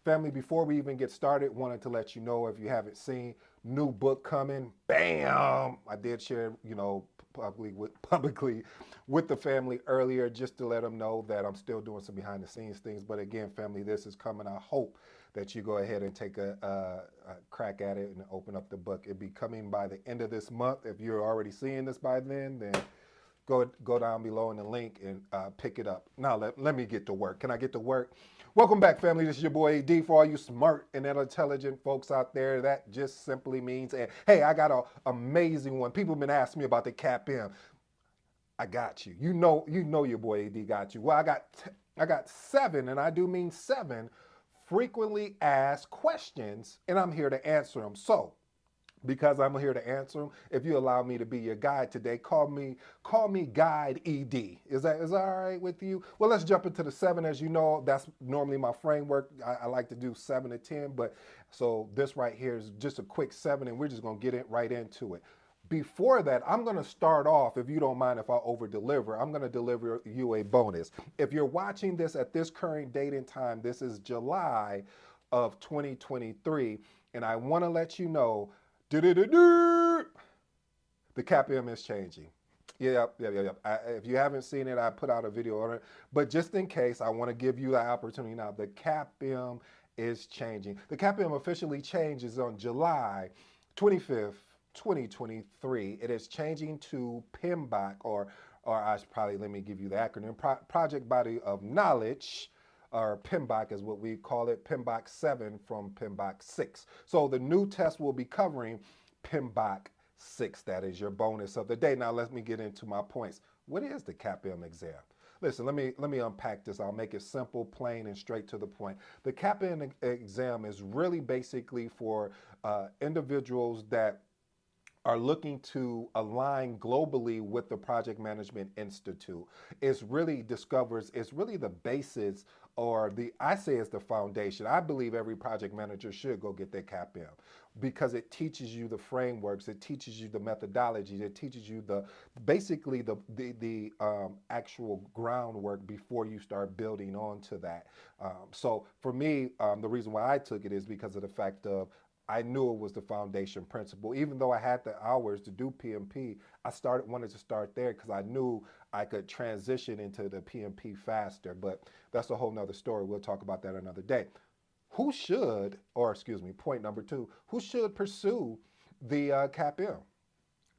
Family, before we even get started, wanted to let you know if you haven't seen, new book coming. Bam! I did share, publicly with the family earlier just to let them know that I'm still doing some behind the scenes things. But again, family, this is coming. I hope that you go ahead and take a crack at it and open up the book. It'll be coming by the end of this month. If you're already seeing this by then go down below in the link and pick it up. Now let me get to work. Can I get to work? Welcome back, family. This is your boy AD. For all you smart and intelligent folks out there, that just simply means, and hey, I got an amazing one. People have been asking me about the CAPM. I got you. You know your boy AD got you. Well, I got seven, and I do mean seven frequently asked questions, and I'm here to answer them. So because I'm here to answer them. If you allow me to be your guide today, call me Guide ED. Is that all right with you? Well, let's jump into the seven. As you know, that's normally my framework. I like to do 7 to 10, but so this right here is just a quick seven, and we're just gonna get it right into it. Before that, I'm going to start off, if you don't mind if I over deliver, I'm going to deliver you a bonus. If you're watching this at this current date and time, this is July of 2023, and I want to let you know, the CAPM is changing. Yep. If you haven't seen it, I put out a video on it. But just in case, I want to give you the opportunity now. The CAPM is changing. The CAPM officially changes on July 25th, 2023. It is changing to PMBOK, or I should probably, let me give you the acronym, Project Body of Knowledge, or PMBOK is what we call it, PMBOK 7 from PMBOK 6. So the new test will be covering PMBOK 6. That is your bonus of the day. Now let me get into my points. What is the CAPM exam? Listen, let me unpack this. I'll make it simple, plain, and straight to the point. The CAPM exam is really basically for individuals that are looking to align globally with the Project Management Institute. It's really the basis, or I say it's the foundation. I believe every project manager should go get their CAPM because it teaches you the frameworks, it teaches you the methodologies, it teaches you basically the actual groundwork before you start building onto that. So for me, the reason why I took it is because of the fact of I knew it was the foundation principle. Even though I had the hours to do PMP, wanted to start there because I knew I could transition into the PMP faster. But that's a whole nother story. We'll talk about that another day. Point number two, who should pursue the CAPM?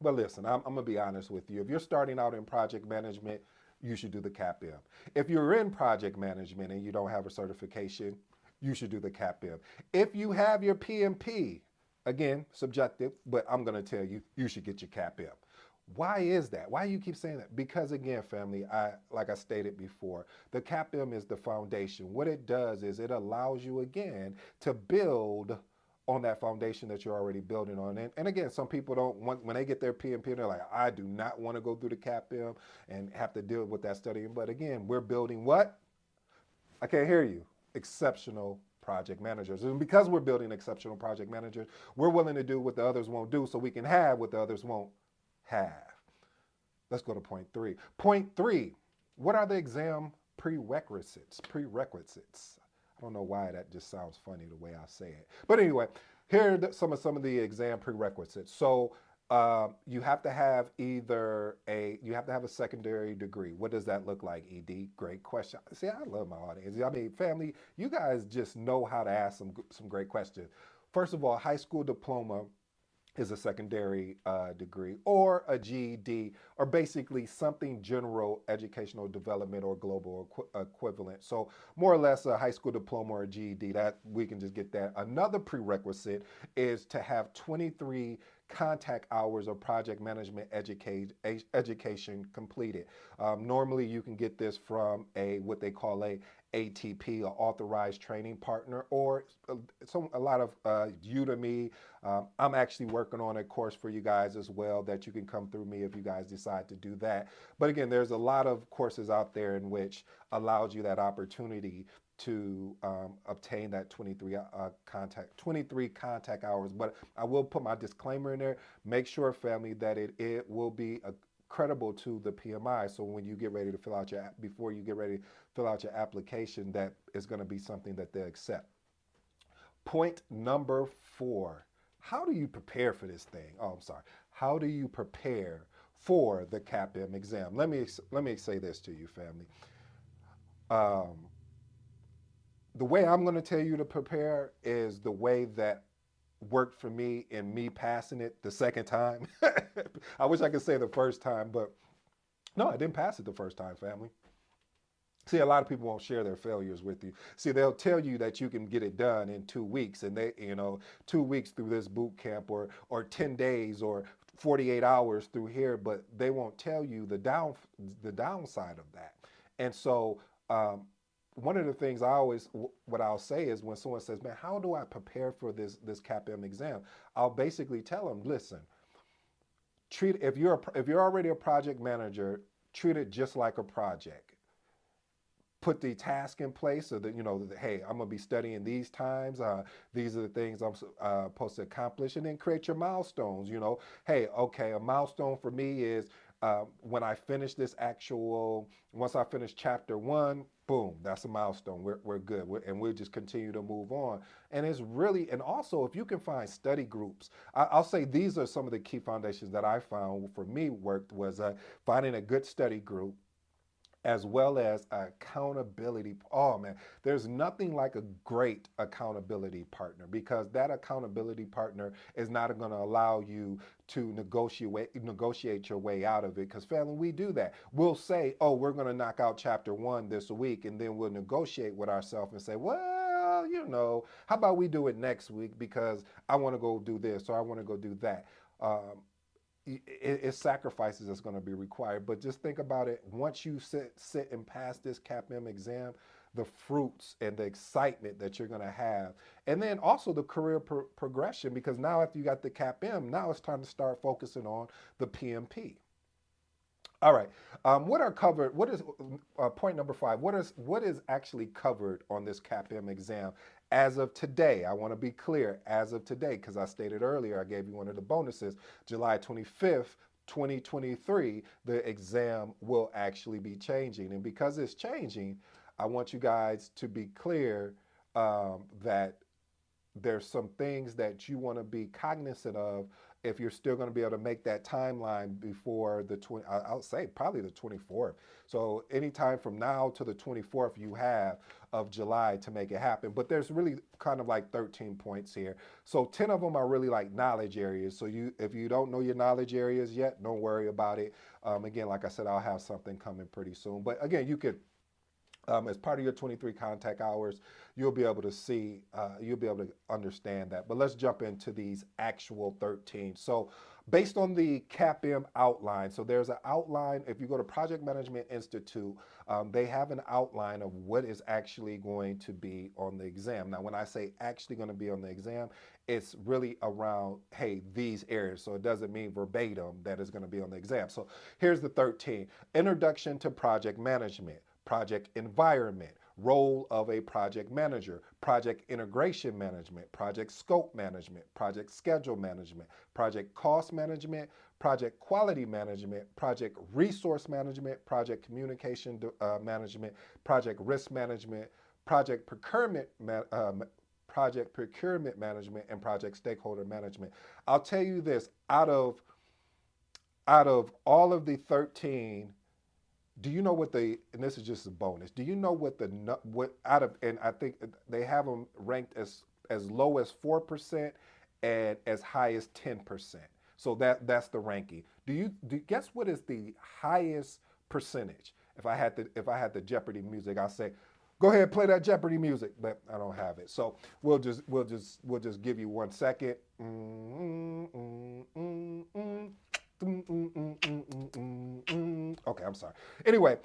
Well, listen, I'm going to be honest with you. If you're starting out in project management, you should do the CAPM. If you're in project management and you don't have a certification, you should do the CAPM. If you have your PMP, again, subjective, but I'm going to tell you, you should get your CAPM. Why is that? Why do you keep saying that? Because again, family, like I stated before, the CAPM is the foundation. What it does is it allows you again to build on that foundation that you're already building on. And again, some people don't want, when they get their PMP, they're like, I do not want to go through the CAPM and have to deal with that studying. But again, we're building what? I can't hear you. Exceptional project managers. And because we're building exceptional project managers, we're willing to do what the others won't do so we can have what the others won't have. Let's go to point three. Point three, what are the exam prerequisites? Prerequisites. I don't know why that just sounds funny the way I say it. But anyway, here are some of the exam prerequisites. So you have to have a secondary degree. What does that look like, ED? Great question. See, I love my audience. I mean, family, you guys just know how to ask some great questions. First of all, high school diploma is a secondary degree, or a GED, or basically something general educational development or global equivalent. So more or less a high school diploma or a GED, that we can just get that. Another prerequisite is to have 23 contact hours of project management education completed. Normally you can get this from what they call a ATP, or authorized training partner, or a lot of Udemy. I'm actually working on a course for you guys as well that you can come through me if you guys decide to do that. But again, there's a lot of courses out there in which allows you that opportunity to obtain that 23 contact hours. But I will put my disclaimer in there. Make sure, family, that it will be credible to the PMI. So when you get ready to before you get ready to fill out your application, that is going to be something that they accept. Point number 4. How do you prepare for this thing? Oh, I'm sorry. How do you prepare for the CAPM exam? Let me say this to you, family. Um, the way I'm going to tell you to prepare is the way that worked for me in me passing it the second time. I wish I could say the first time, but no, I didn't pass it the first time, family. See, a lot of people won't share their failures with you. See, they'll tell you that you can get it done in 2 weeks, and 2 weeks through this boot camp, or 10 days, or 48 hours through here, but they won't tell you the downside of that. And so, one of the things what I'll say is when someone says, "Man, how do I prepare for this CAPM exam?" I'll basically tell them, "Listen, treat if you're already a project manager, treat it just like a project. Put the task in place so that hey, I'm gonna be studying these times, these are the things I'm supposed to accomplish, and then create your milestones. Hey, okay, a milestone for me is when I finish once I finish chapter 1, boom, that's a milestone. We're good. And we'll just continue to move on. And it's really, and also if you can find study groups, I'll say these are some of the key foundations that I found for me worked was finding a good study group, as well as accountability. Oh man, there's nothing like a great accountability partner, because that accountability partner is not going to allow you to negotiate your way out of it. Because family, we do that. We'll say, oh, we're going to knock out chapter 1 this week, and then we'll negotiate with ourselves and say, well, how about we do it next week because I want to go do this or I want to go do that. It's sacrifices that's going to be required. But just think about it. Once you sit and pass this CAPM exam, the fruits and the excitement that you're going to have, and then also the career progression. Because now, after you got the CAPM, now it's time to start focusing on the PMP. All right. What are covered? What is point number 5? What is actually covered on this CAPM exam as of today? I want to be clear, as of today, because I stated earlier, I gave you one of the bonuses, July 25th, 2023, the exam will actually be changing. And because it's changing, I want you guys to be clear that there's some things that you want to be cognizant of if you're still going to be able to make that timeline before the 20, I'll say probably the 24th. So anytime from now to the 24th you have of July to make it happen. But there's really kind of like 13 points here. So 10 of them are really like knowledge areas. So if you don't know your knowledge areas yet, don't worry about it. Again, like I said, I'll have something coming pretty soon. But again, you could as part of your 23 contact hours, you'll be able to understand that. But let's jump into these actual 13. So based on the CAPM outline, so there's an outline. If you go to Project Management Institute, they have an outline of what is actually going to be on the exam. Now, when I say actually going to be on the exam, it's really around, hey, these areas. So it doesn't mean verbatim that it's going to be on the exam. So here's the 13. Introduction to Project Management. Project environment, role of a project manager, project integration management, project scope management, project schedule management, project cost management, project quality management, project resource management, project communication management, project risk management, project procurement management, and project stakeholder management. I'll tell you this, out of all of the 13, do you know and this is just a bonus, do you know what out of, and I think they have them ranked as low as 4% and as high as 10%. So that's the ranking. Guess what is the highest percentage? If I had the Jeopardy music, I'll say, go ahead, play that Jeopardy music, but I don't have it. So we'll just give you 1 second. Okay, I'm sorry. Anyway,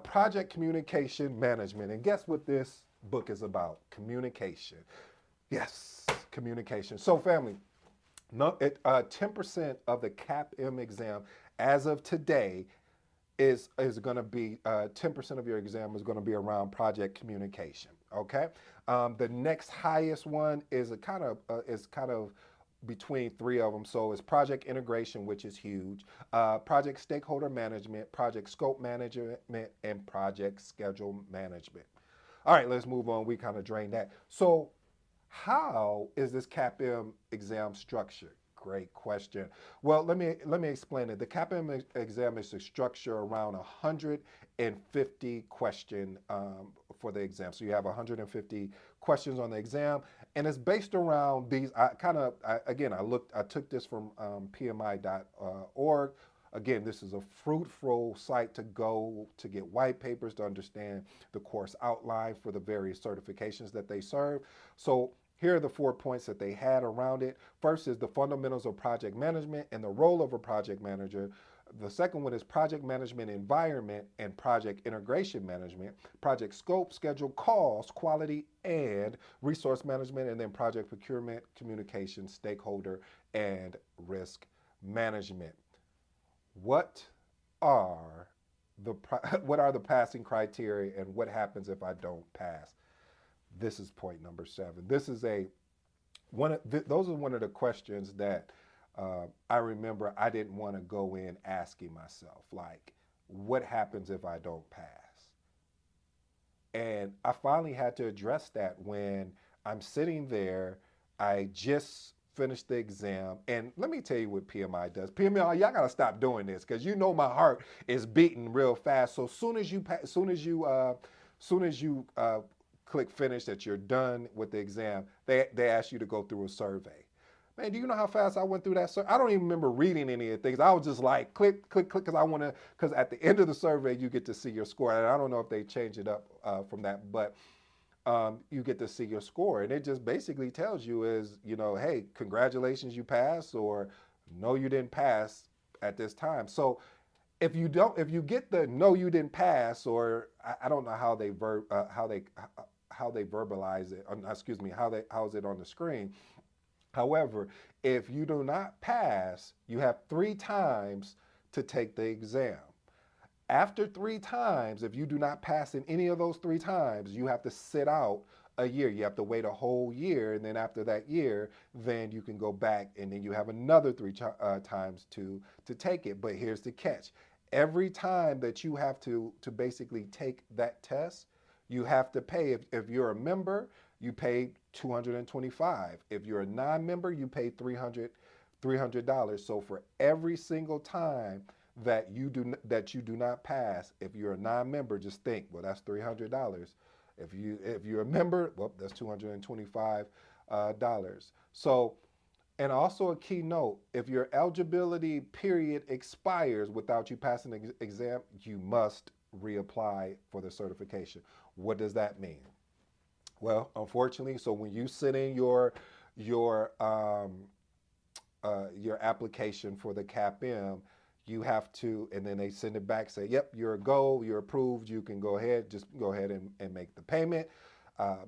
project communication management. And guess what this book is about? Communication. Yes, communication. So family, 10% of the CAPM exam as of today is going to be 10% of your exam is going to be around project communication. Okay, the next highest one is kind of between 3 of them. So it's project integration, which is huge, project stakeholder management, project scope management, and project schedule management. All right, let's move on. We kind of drained that. So How is this CAPM exam structured? Great question. Well, let me explain it. The CAPM exam is structured around 150 question for the exam. So you have 150 questions on the exam, and it's based around these. I took this from PMI.org. Again, this is a fruitful site to go to get white papers to understand the course outline for the various certifications that they serve. So here are the 4 points that they had around it. First is the fundamentals of project management and the role of a project manager. The second one is project management environment and project integration management, project scope, schedule, cost, quality, and resource management, and then project procurement, communication, stakeholder, and risk management. What are the what are the passing criteria, and what happens if I don't pass? This is point number 7. This is a those are one of the questions that I remember I didn't want to go in asking myself, like, what happens if I don't pass? And I finally had to address that when I'm sitting there. I just finished the exam. And let me tell you what PMI does. PMI, y'all gotta stop doing this because you know my heart is beating real fast. So soon as you click finish, that you're done with the exam, they ask you to go through a survey. Man, do you know how fast I went through that? I don't even remember reading any of the things. I was just like, click, click, click, because at the end of the survey, you get to see your score. And I don't know if they change it up from that, but you get to see your score. And it just basically tells you is, hey, congratulations, you passed, or no, you didn't pass at this time. So if you get the no, you didn't pass, or I don't know how they verbalize it, excuse me, how's it on the screen. However, if you do not pass, you have 3 times to take the exam. After 3 times, if you do not pass in any of those 3 times, you have to sit out a year. You have to wait a whole year, and then after that year, then you can go back, and then you have another times to take it. But here's the catch: every time that you have to basically take that test, you have to pay. If you're a member, you pay $225. If you're a non-member, you pay $300. So for every single time that you do not pass, if you're a non-member, just think, well, that's $300. If you're a member, well, that's $225. So, and also a key note: if your eligibility period expires without you passing the exam, you must reapply for the certification. What does that mean? Well, unfortunately, so when you sit in your application for the CAPM, you have to, and then they send it back, say, yep, you're a go, you're approved, you can go ahead, just go ahead and make the payment.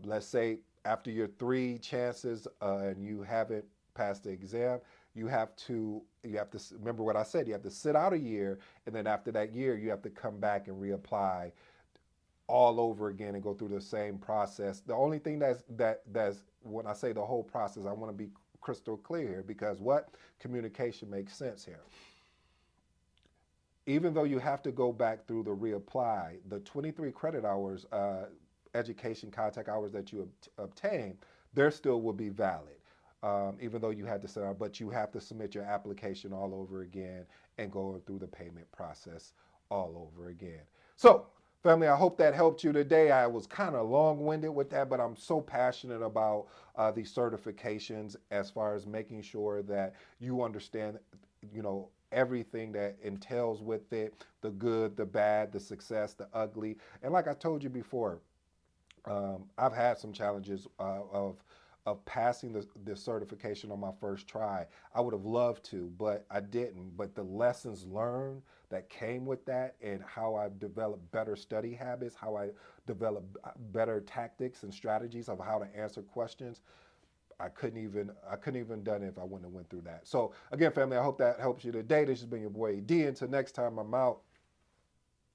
Let's say after your 3 chances and you haven't passed the exam, you have to remember what I said. You have to sit out a year, and then after that year, you have to come back and reapply all over again and go through the same process. The only thing that's when I say the whole process, I want to be crystal clear here, because what communication makes sense here. Even though you have to go back through the reapply, the 23 credit hours, education contact hours that you obtain, there still will be valid. Even though you had to set out, but you have to submit your application all over again and go through the payment process all over again. So, family, I hope that helped you today. I was kind of long-winded with that, but I'm so passionate about these certifications, as far as making sure that you understand, everything that entails with it: the good, the bad, the success, the ugly. And like I told you before, I've had some challenges of passing the certification on my first try. I would have loved to, but I didn't. But the lessons learned that came with that, and how I've developed better study habits, how I developed better tactics and strategies of how to answer questions, I couldn't even done it if I wouldn't have went through that. So again, family, I hope that helps you today. This has been your boy D. Until next time, I'm out.